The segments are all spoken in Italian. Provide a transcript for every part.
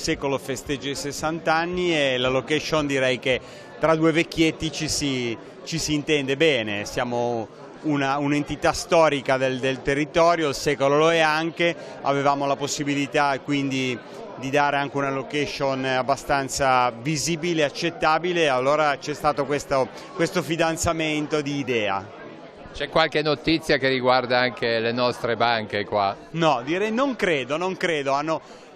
Secolo festeggia i 60 anni e la location direi che tra due vecchietti ci si intende bene, siamo un'entità storica del territorio, il Secolo lo è anche, avevamo la possibilità quindi di dare anche una location abbastanza visibile e accettabile, allora c'è stato questo fidanzamento di idea. C'è qualche notizia che riguarda anche le nostre banche qua? No, direi non credo.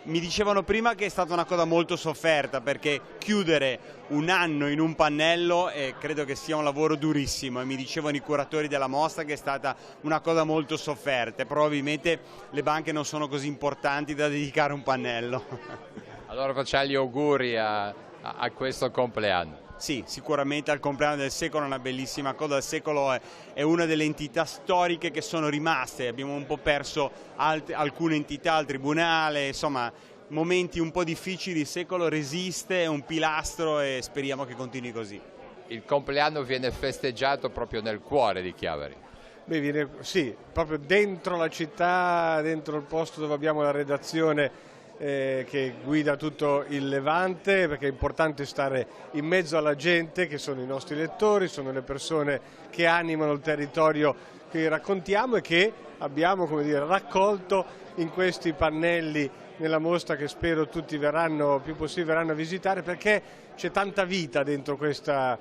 Mi dicevano prima che è stata una cosa molto sofferta perché chiudere un anno in un pannello credo che sia un lavoro durissimo e mi dicevano i curatori della mostra che è stata una cosa molto sofferta e probabilmente le banche non sono così importanti da dedicare un pannello. Allora facciamo gli auguri a questo compleanno. Sì, sicuramente al compleanno del Secolo è una bellissima cosa, il Secolo è una delle entità storiche che sono rimaste, abbiamo un po' perso alcune entità al Tribunale, insomma momenti un po' difficili, il Secolo resiste, è un pilastro e speriamo che continui così. Il compleanno viene festeggiato proprio nel cuore di Chiavari. Beh, sì, proprio dentro la città, dentro il posto dove abbiamo la redazione che guida tutto il Levante, perché è importante stare in mezzo alla gente che sono i nostri lettori, sono le persone che animano il territorio che raccontiamo e che abbiamo, come dire, raccolto in questi pannelli nella mostra che spero tutti più possibile verranno a visitare, perché c'è tanta vita dentro questa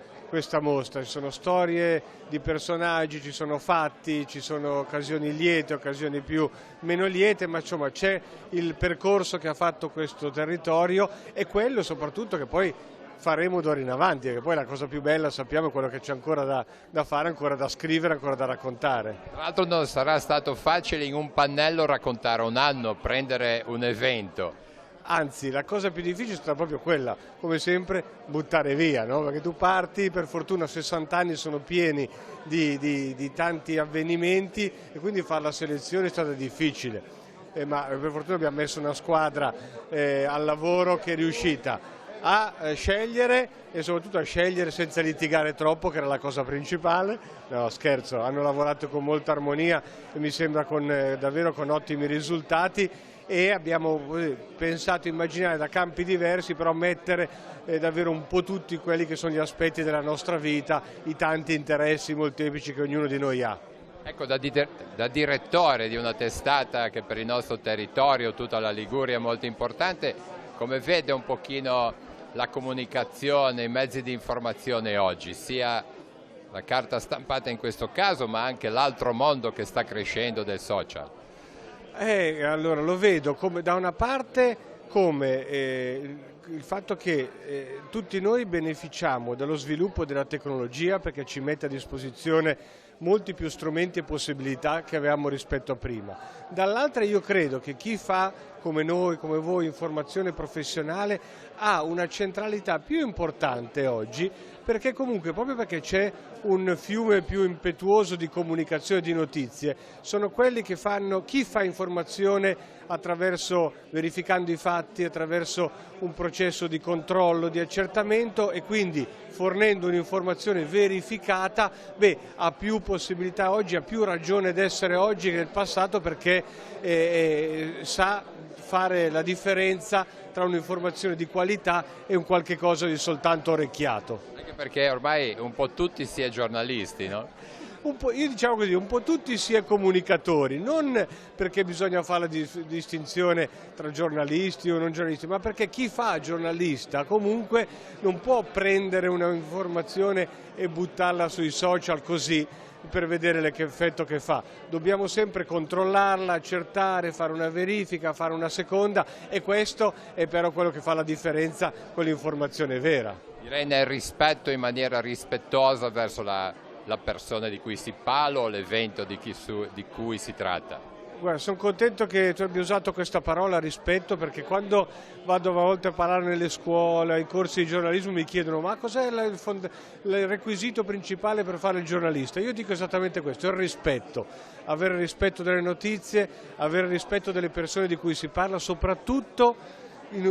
mostra, ci sono storie di personaggi, ci sono fatti, ci sono occasioni liete, occasioni più meno liete, ma insomma c'è il percorso che ha fatto questo territorio e quello soprattutto che poi faremo d'ora in avanti, perché poi la cosa più bella sappiamo è quello che c'è ancora da fare, ancora da scrivere, ancora da raccontare. Tra l'altro non sarà stato facile in un pannello raccontare un anno, prendere un evento. Anzi, la cosa più difficile è stata proprio quella, come sempre, buttare via, no? Perché tu parti, per fortuna 60 anni sono pieni di tanti avvenimenti e quindi fare la selezione è stata difficile, ma per fortuna abbiamo messo una squadra al lavoro che è riuscita a scegliere e soprattutto a scegliere senza litigare troppo, che era la cosa principale. No, scherzo, hanno lavorato con molta armonia e mi sembra davvero con ottimi risultati. E abbiamo pensato, immaginare da campi diversi, però mettere davvero un po' tutti quelli che sono gli aspetti della nostra vita, i tanti interessi molteplici che ognuno di noi ha. Ecco, da direttore di una testata che per il nostro territorio, tutta la Liguria è molto importante, come vede un pochino la comunicazione, i mezzi di informazione oggi, sia la carta stampata in questo caso, ma anche l'altro mondo che sta crescendo del social? Allora lo vedo come, da una parte come il fatto che tutti noi beneficiamo dello sviluppo della tecnologia perché ci mette a disposizione molti più strumenti e possibilità che avevamo rispetto a prima. Dall'altra io credo che chi fa come noi, come voi, informazione professionale ha una centralità più importante oggi perché comunque proprio perché c'è un fiume più impetuoso di comunicazione e di notizie, sono quelli che fanno, chi fa informazione verificando i fatti, attraverso un processo di controllo, di accertamento e quindi fornendo un'informazione verificata, ha più possibilità oggi, ha più ragione d'essere oggi che nel passato perché sa fare la differenza tra un'informazione di qualità e un qualche cosa di soltanto orecchiato. Anche perché ormai un po' tutti si è giornalisti, no? Io diciamo così, un po' tutti si è comunicatori, non perché bisogna fare la distinzione tra giornalisti o non giornalisti, ma perché chi fa giornalista comunque non può prendere un'informazione e buttarla sui social così per vedere che effetto che fa. Dobbiamo sempre controllarla, accertare, fare una verifica, fare una seconda e questo è però quello che fa la differenza con l'informazione vera. Direi nel rispetto, in maniera rispettosa verso la persona di cui si parla o l'evento di cui si tratta. Guarda, sono contento che tu abbia usato questa parola rispetto perché quando vado a volte a parlare nelle scuole, ai corsi di giornalismo mi chiedono ma cos'è il requisito principale per fare il giornalista? Io dico esattamente questo, il rispetto, avere rispetto delle notizie, avere rispetto delle persone di cui si parla, soprattutto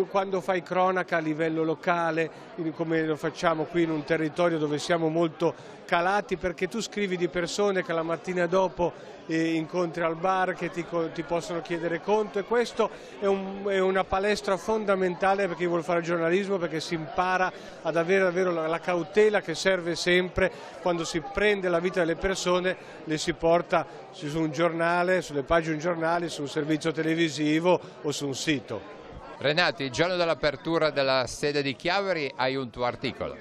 quando fai cronaca a livello locale, come lo facciamo qui in un territorio dove siamo molto calati, perché tu scrivi di persone che la mattina dopo incontri al bar, che ti possono chiedere conto, e questo è una palestra fondamentale per chi vuole fare giornalismo, perché si impara ad avere davvero la cautela che serve sempre quando si prende la vita delle persone, le si porta su un giornale, sulle pagine di un giornale, su un servizio televisivo o su un sito. Renato, il giorno dell'apertura della sede di Chiavari hai un tuo articolo.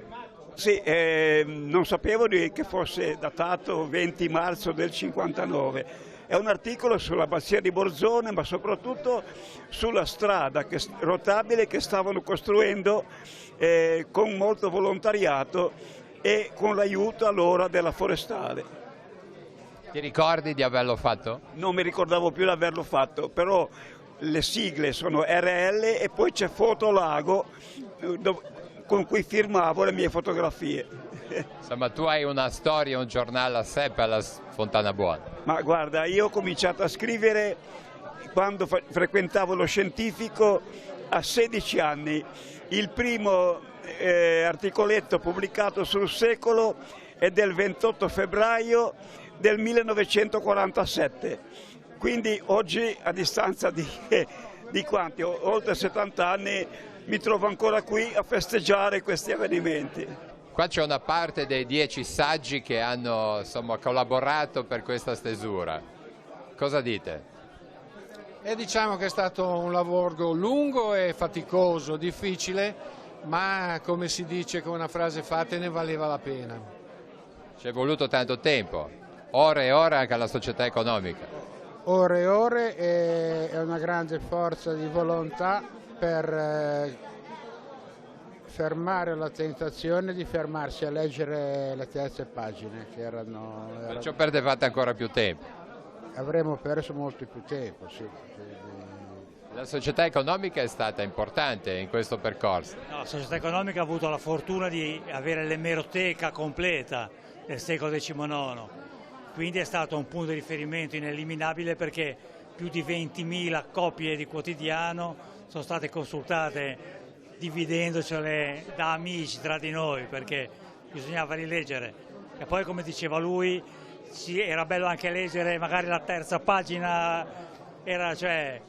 Sì, non sapevo che fosse datato 20 marzo del 59. È un articolo sull'abbazia di Borzone, ma soprattutto sulla strada rotabile che stavano costruendo con molto volontariato e con l'aiuto allora della Forestale. Ti ricordi di averlo fatto? Non mi ricordavo più di averlo fatto, però le sigle sono RL e poi c'è Fotolago con cui firmavo le mie fotografie. Insomma, tu hai una storia, un giornale a sé per la Fontana Buona. Ma guarda, io ho cominciato a scrivere quando frequentavo lo scientifico a 16 anni. Il primo articoletto pubblicato sul Secolo è del 28 febbraio del 1947. Quindi oggi, a distanza di quanti? Oltre 70 anni, mi trovo ancora qui a festeggiare questi avvenimenti. Qua c'è una parte dei 10 saggi che hanno collaborato per questa stesura. Cosa dite? Diciamo che è stato un lavoro lungo e faticoso, difficile, ma come si dice con una frase fatta, ne valeva la pena. Ci è voluto tanto tempo, ore e ore anche alla società economica. Ore e ore, è una grande forza di volontà per fermare la tentazione di fermarsi a leggere le terze pagine che erano... Perciò perdevate ancora più tempo. Avremmo perso molto più tempo, sì. La società economica è stata importante in questo percorso. No, la società economica ha avuto la fortuna di avere l'emeroteca completa del secolo XIX, quindi è stato un punto di riferimento ineliminabile, perché più di 20.000 copie di quotidiano sono state consultate dividendocele da amici tra di noi, perché bisognava rileggere. E poi, come diceva lui, era bello anche leggere magari la terza pagina, cioè,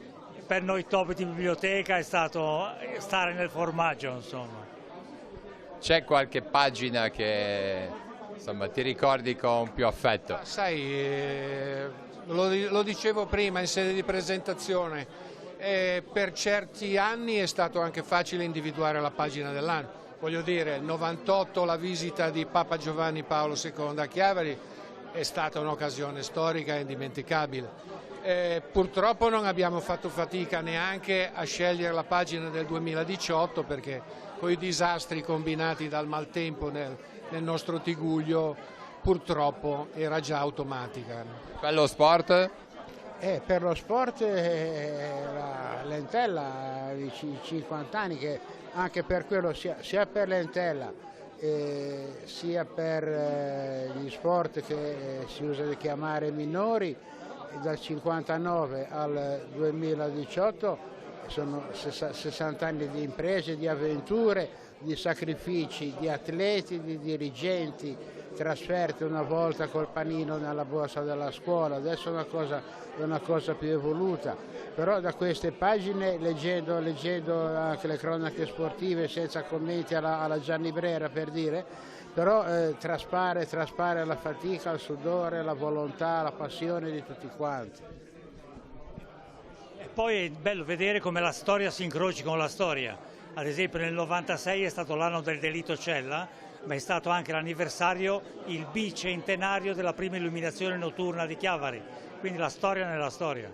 per noi topi di biblioteca è stato stare nel formaggio, insomma. C'è qualche pagina che ti ricordi con più affetto? Sai, lo dicevo prima in sede di presentazione, per certi anni è stato anche facile individuare la pagina dell'anno. Voglio dire, il 98, la visita di Papa Giovanni Paolo II a Chiavari è stata un'occasione storica e indimenticabile. Purtroppo non abbiamo fatto fatica neanche a scegliere la pagina del 2018, perché con i disastri combinati dal maltempo nel nostro Tiguglio purtroppo era già automatica. Per lo sport? Per lo sport la Lentella di 50 anni, che anche per quello sia per Lentella sia per gli sport che si usa di chiamare minori, dal 59 al 2018 sono 60 anni di imprese, di avventure, di sacrifici, di atleti, di dirigenti, trasferte una volta col panino nella borsa della scuola, adesso è una cosa più evoluta. Però da queste pagine, leggendo anche le cronache sportive, senza commenti alla Gianni Brera, per dire, però traspare la fatica, il sudore, la volontà, la passione di tutti quanti. E poi è bello vedere come la storia si incroci con la storia. Ad esempio nel 96 è stato l'anno del delitto Cella, ma è stato anche l'anniversario, il bicentenario della prima illuminazione notturna di Chiavari, quindi la storia nella storia.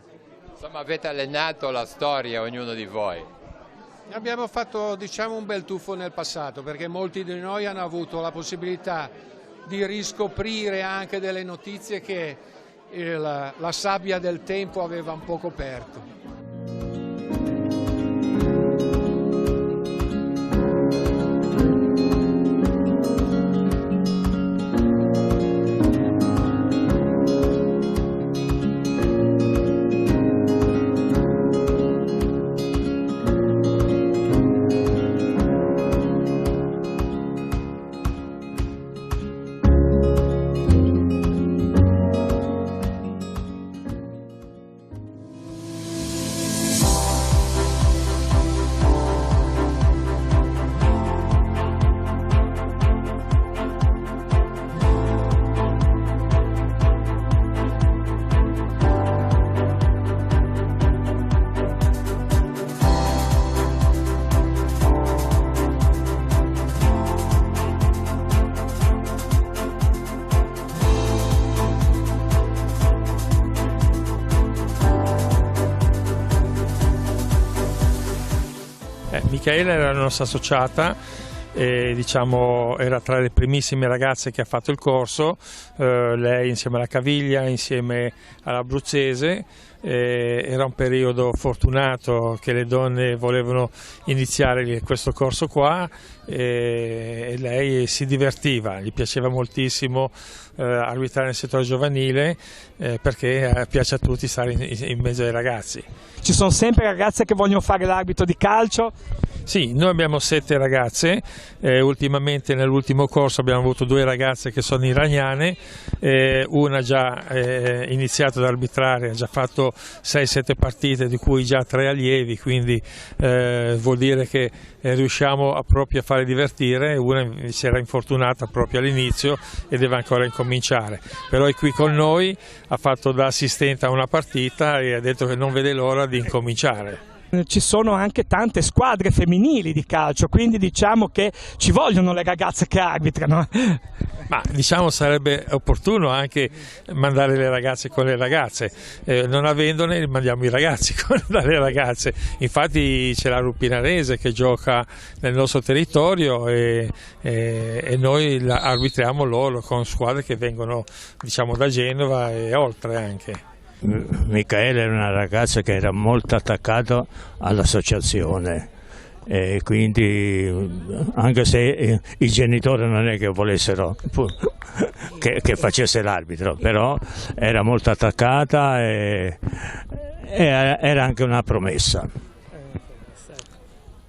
Insomma, avete allenato la storia, ognuno di voi. Abbiamo fatto, diciamo, un bel tuffo nel passato, perché molti di noi hanno avuto la possibilità di riscoprire anche delle notizie che la sabbia del tempo aveva un po' coperto. Michaela era la nostra associata. Diciamo, era tra le primissime ragazze che ha fatto il corso, lei insieme alla Caviglia, insieme all'Abruzzese. Era un periodo fortunato che le donne volevano iniziare questo corso qua e lei si divertiva, gli piaceva moltissimo arbitrare nel settore giovanile perché piace a tutti stare in mezzo ai ragazzi. Ci sono sempre ragazze che vogliono fare l'arbitro di calcio? Sì, noi abbiamo 7 ragazze, ultimamente nell'ultimo corso abbiamo avuto 2 ragazze che sono iraniane, una già iniziato ad arbitrare, ha già fatto 6-7 partite di cui già 3 allievi, quindi vuol dire che riusciamo proprio a fare divertire, una invece era infortunata proprio all'inizio e deve ancora incominciare, però è qui con noi, ha fatto da assistente a una partita e ha detto che non vede l'ora di incominciare. Ci sono anche tante squadre femminili di calcio, quindi diciamo che ci vogliono le ragazze che arbitrano. Ma diciamo sarebbe opportuno anche mandare le ragazze con le ragazze, non avendone mandiamo i ragazzi con le ragazze. Infatti c'è la Rupinarese che gioca nel nostro territorio e noi arbitriamo loro con squadre che vengono, diciamo, da Genova e oltre anche. Michaela era una ragazza che era molto attaccata all'associazione e quindi anche se i genitori non è che volessero che facesse l'arbitro, però era molto attaccata e era anche una promessa.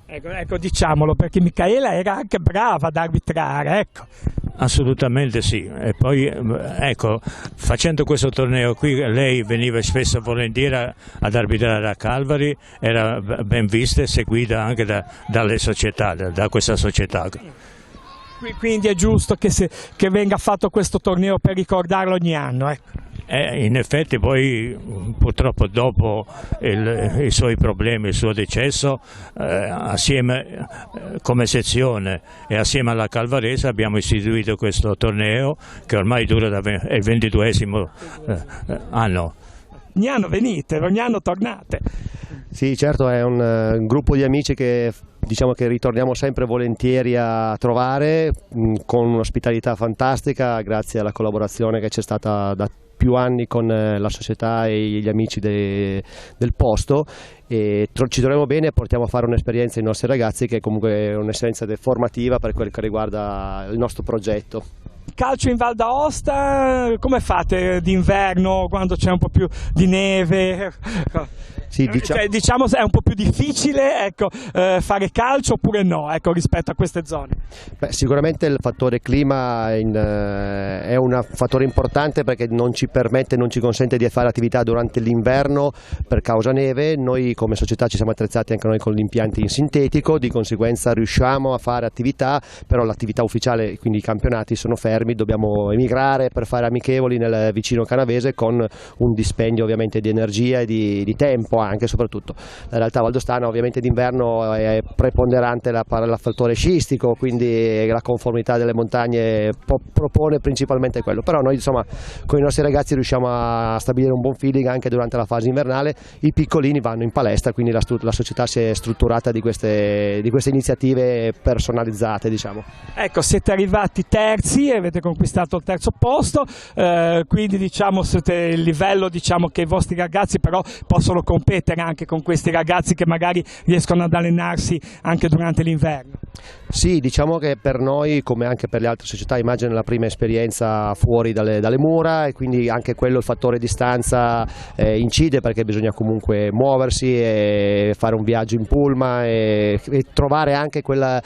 Ecco, diciamolo, perché Michaela era anche brava ad arbitrare, ecco. Assolutamente sì, e poi ecco, facendo questo torneo qui lei veniva spesso e volentieri ad arbitrare a Calvari, era ben vista e seguita anche dalle società, da questa società. Quindi è giusto che venga fatto questo torneo per ricordarlo ogni anno, ecco. In effetti poi purtroppo dopo i suoi problemi, il suo decesso, assieme come sezione e assieme alla Calvarese abbiamo istituito questo torneo che ormai dura è il 22esimo anno. Ogni anno venite, ogni anno tornate. Sì, certo, è un gruppo di amici che diciamo che ritorniamo sempre volentieri a trovare, con un'ospitalità fantastica grazie alla collaborazione che c'è stata da più anni con la società e gli amici del posto, e ci troviamo bene e portiamo a fare un'esperienza ai nostri ragazzi che comunque è un'esperienza formativa per quel che riguarda il nostro progetto. Calcio in Val d'Aosta, come fate d'inverno quando c'è un po' più di neve? Sì, diciamo è un po' più difficile, ecco, fare calcio oppure no, ecco, rispetto a queste zone? Beh, sicuramente il fattore clima è un fattore importante perché non ci permette, non ci consente di fare attività durante l'inverno per causa neve. Noi come società ci siamo attrezzati anche noi con gli impianti in sintetico, di conseguenza riusciamo a fare attività, però l'attività ufficiale, quindi i campionati sono fermi, dobbiamo emigrare per fare amichevoli nel vicino canavese con un dispendio ovviamente di energia e di tempo anche soprattutto. La realtà valdostana ovviamente d'inverno è preponderante il fattore sciistico, quindi la conformità delle montagne propone principalmente quello, però noi insomma con i nostri ragazzi riusciamo a stabilire un buon feeling anche durante la fase invernale. I piccolini vanno in palestra, quindi la società si è strutturata di queste iniziative personalizzate, diciamo. Ecco, siete arrivati terzi e avete conquistato il terzo posto, quindi diciamo siete il livello, diciamo che i vostri ragazzi però possono competere anche con questi ragazzi che magari riescono ad allenarsi anche durante l'inverno. Sì, diciamo che per noi, come anche per le altre società, immagino la prima esperienza fuori dalle mura, e quindi anche quello, il fattore distanza incide, perché bisogna comunque muoversi e fare un viaggio in pullman e trovare anche quella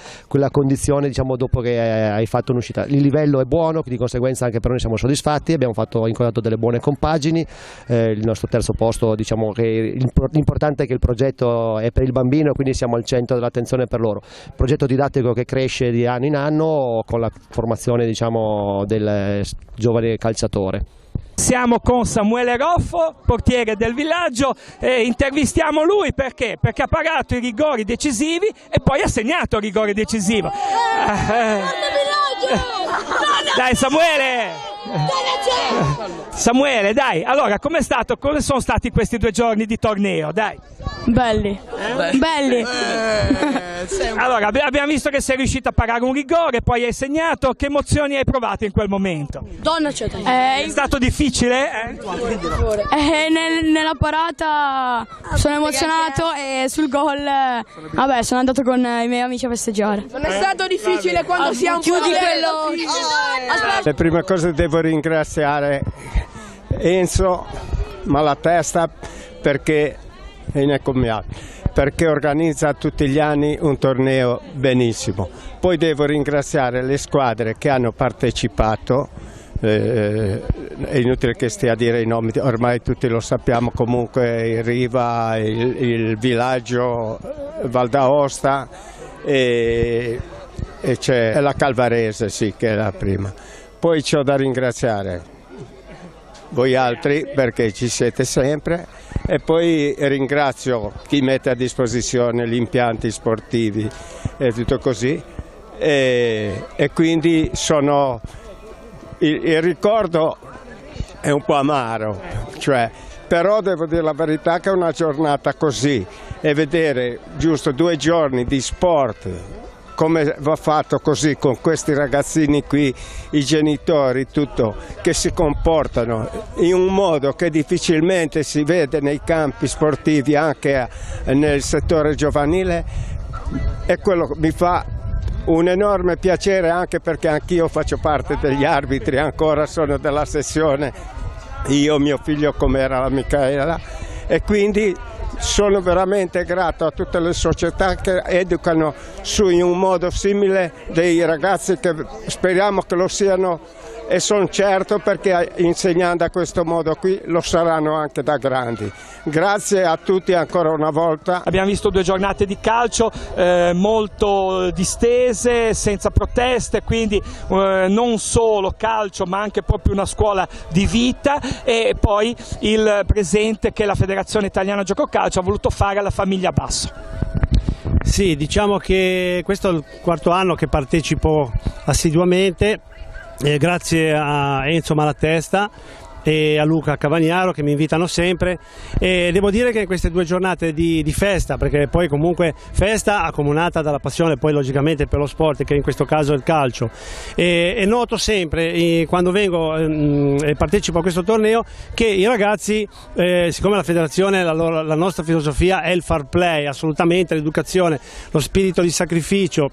condizione, diciamo, dopo che hai fatto un'uscita. Il livello è buono, di conseguenza anche per noi siamo soddisfatti, abbiamo incontrato delle buone compagini, il nostro terzo posto, diciamo che l'importante è che il progetto è per il bambino, quindi siamo al centro dell'attenzione per loro. Progetto didattico che cresce di anno in anno con la formazione, diciamo, del giovane calciatore. Siamo con Samuele Roffo, portiere del Villaggio, e intervistiamo lui perché ha parato i rigori decisivi e poi ha segnato il rigore decisivo. Dai Samuele, Samuele, dai, allora come sono stati questi 2 giorni di torneo? Dai. Belli. Belli. Allora, abbiamo visto che sei riuscito a parare un rigore, poi hai segnato. Che emozioni hai provato in quel momento? Donna c'è. È stato difficile? Nella parata sono emozionato e sul gol vabbè, sono andato con i miei amici a festeggiare. Non è stato difficile quando si è un po' chiudi quello. Le prime cose devo ringraziare Enzo Malatesta perché è ineccomiabile, perché organizza tutti gli anni un torneo benissimo. Poi devo ringraziare le squadre che hanno partecipato, è inutile che stia a dire i nomi, ormai tutti lo sappiamo, comunque il Riva, il Villaggio Val d'Aosta e c'è la Calvarese, sì, che è la prima. Poi c'ho da ringraziare voi altri perché ci siete sempre e poi ringrazio chi mette a disposizione gli impianti sportivi e tutto così e quindi il ricordo è un po' amaro, però devo dire la verità che è una giornata così e vedere giusto 2 giorni di sport come va fatto così con questi ragazzini qui, i genitori, tutto, che si comportano in un modo che difficilmente si vede nei campi sportivi, anche nel settore giovanile, è quello che mi fa un enorme piacere, anche perché anch'io faccio parte degli arbitri, ancora sono della sessione, io, mio figlio come era la Michaela, e quindi sono veramente grato a tutte le società che educano in un modo simile dei ragazzi che speriamo che lo siano e sono certo perché insegnando a questo modo qui lo saranno anche da grandi. Grazie a tutti ancora una volta. Abbiamo visto 2 giornate di calcio molto distese, senza proteste, quindi non solo calcio ma anche proprio una scuola di vita e poi il presente che la Federazione Italiana Gioco Calcio ha voluto fare alla famiglia Basso. Sì, diciamo che questo è il 4º anno che partecipo assiduamente. Grazie a Enzo Malatesta e a Luca Cavagnaro che mi invitano sempre e devo dire che in queste 2 giornate di festa, perché poi comunque festa accomunata dalla passione poi logicamente per lo sport che in questo caso è il calcio e noto sempre quando vengo e partecipo a questo torneo che i ragazzi siccome la federazione la nostra filosofia è il fair play, assolutamente l'educazione, lo spirito di sacrificio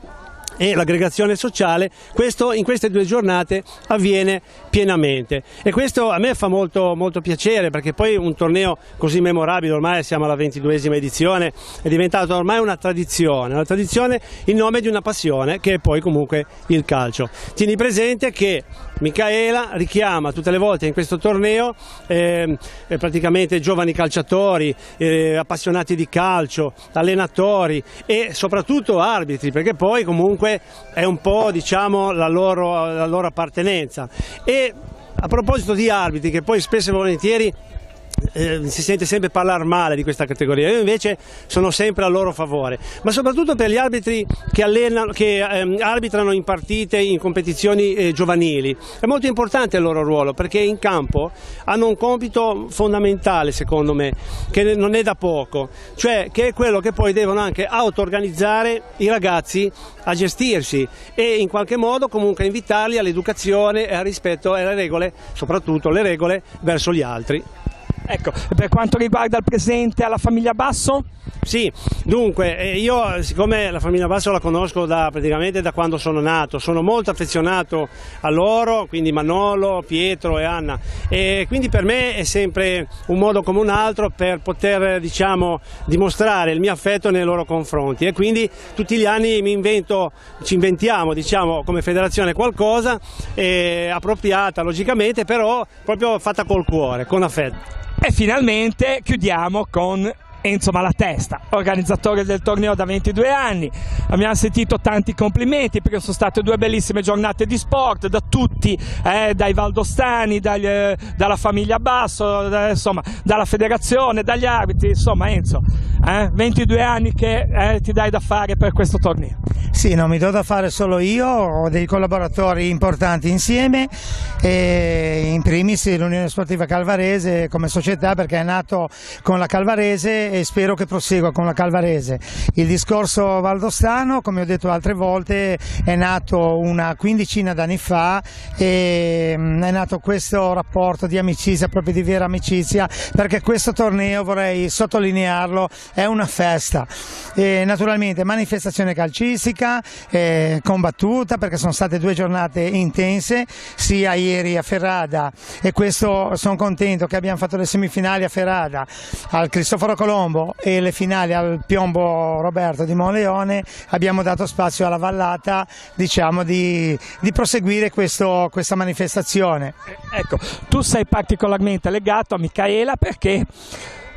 e l'aggregazione sociale, questo in queste 2 giornate avviene pienamente e questo a me fa molto, molto piacere perché poi un torneo così memorabile, ormai siamo alla 22esima edizione, è diventato ormai una tradizione in nome di una passione che è poi comunque il calcio. Tieni presente che Michaela richiama tutte le volte in questo torneo praticamente giovani calciatori, appassionati di calcio, allenatori e soprattutto arbitri, perché poi comunque è un po' diciamo la loro appartenenza. E a proposito di arbitri, che poi spesso e volentieri si sente sempre parlare male di questa categoria, io invece sono sempre a loro favore, ma soprattutto per gli arbitri che arbitrano in partite, in competizioni giovanili, è molto importante il loro ruolo perché in campo hanno un compito fondamentale secondo me, che non è da poco, cioè che è quello che poi devono anche auto-organizzare i ragazzi a gestirsi e in qualche modo comunque invitarli all'educazione e al rispetto e alle regole, soprattutto le regole verso gli altri. Ecco, per quanto riguarda il presente alla famiglia Basso? Sì, dunque io siccome la famiglia Basso la conosco praticamente da quando sono nato, sono molto affezionato a loro, quindi Manolo, Pietro e Anna, e quindi per me è sempre un modo come un altro per poter dimostrare il mio affetto nei loro confronti e quindi tutti gli anni ci inventiamo come federazione qualcosa appropriata logicamente, però proprio fatta col cuore, con affetto. E finalmente chiudiamo con Enzo Malatesta, organizzatore del torneo da 22 anni. Abbiamo sentito tanti complimenti perché sono state 2 bellissime giornate di sport da tutti, dai valdostani, dalla famiglia Basso, insomma, dalla federazione, dagli arbitri, insomma Enzo, 22 anni che ti dai da fare per questo torneo. Sì, non mi do da fare solo io, ho dei collaboratori importanti insieme, e in primis l'Unione Sportiva Calvarese come società, perché è nato con la Calvarese e spero che prosegua con la Calvarese. Il discorso valdostano, come ho detto altre volte, è nato una quindicina d'anni fa e è nato questo rapporto di amicizia, proprio di vera amicizia, perché questo torneo, vorrei sottolinearlo, è una festa. E naturalmente manifestazione calcistica combattuta, perché sono state 2 giornate intense, sia ieri a Ferrada, e questo sono contento che abbiamo fatto le semifinali a Ferrada al Cristoforo Colombo e le finali al Piombo Roberto di Monleone. Abbiamo dato spazio alla vallata, diciamo, di proseguire questa manifestazione. Ecco, tu sei particolarmente legato a Micaela perché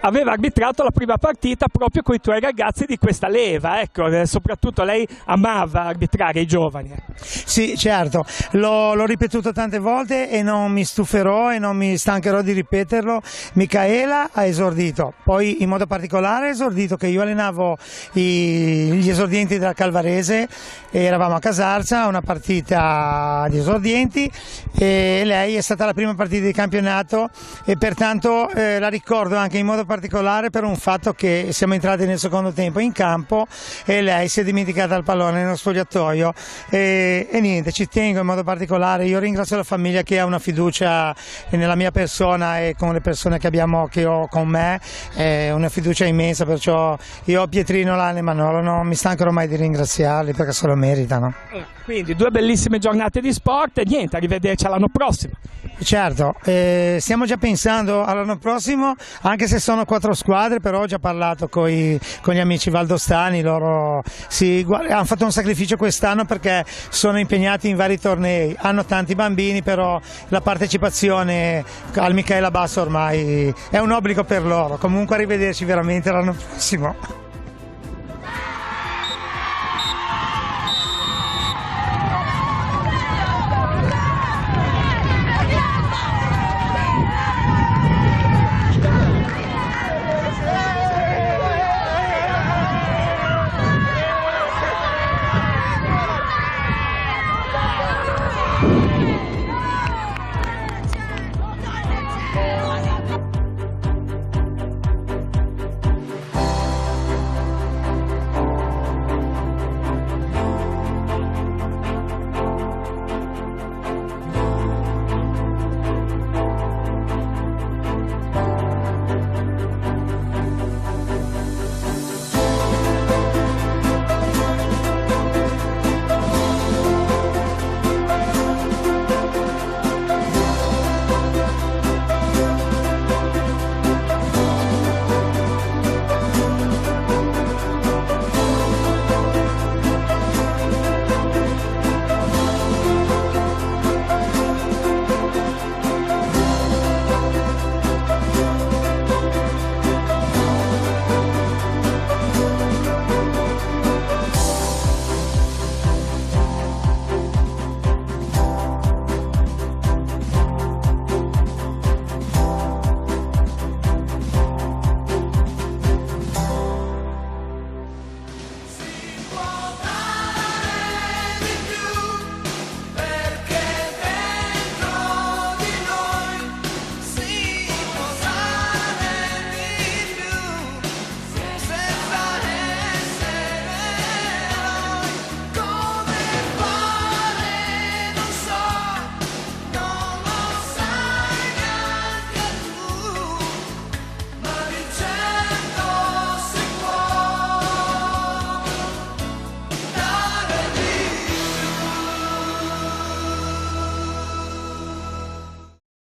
aveva arbitrato la prima partita proprio con i tuoi ragazzi di questa leva, ecco, soprattutto lei amava arbitrare i giovani. Sì, certo, l'ho ripetuto tante volte e non mi stuferò e non mi stancherò di ripeterlo. Micaela ha esordito, poi in modo particolare ha esordito che io allenavo gli esordienti della Calvarese, e eravamo a Casarza, una partita di esordienti, e lei è stata la prima partita di campionato e pertanto la ricordo anche in modo particolare per un fatto che siamo entrati nel secondo tempo in campo e lei si è dimenticata il pallone nello spogliatoio e niente, ci tengo in modo particolare. Io ringrazio la famiglia che ha una fiducia nella mia persona e con le persone che ho con me, una fiducia immensa, perciò io ho Pietrino, Lana e Manolo, non mi stancherò mai di ringraziarli perché se lo meritano. Quindi 2 bellissime giornate di sport e niente, arrivederci all'anno prossimo. Certo, stiamo già pensando all'anno prossimo, anche se sono 4 squadre, però ho già parlato con gli amici valdostani, loro hanno fatto un sacrificio quest'anno perché sono impegnati in vari tornei, hanno tanti bambini, però la partecipazione al Micaela Basso ormai è un obbligo per loro. Comunque arrivederci veramente l'anno prossimo.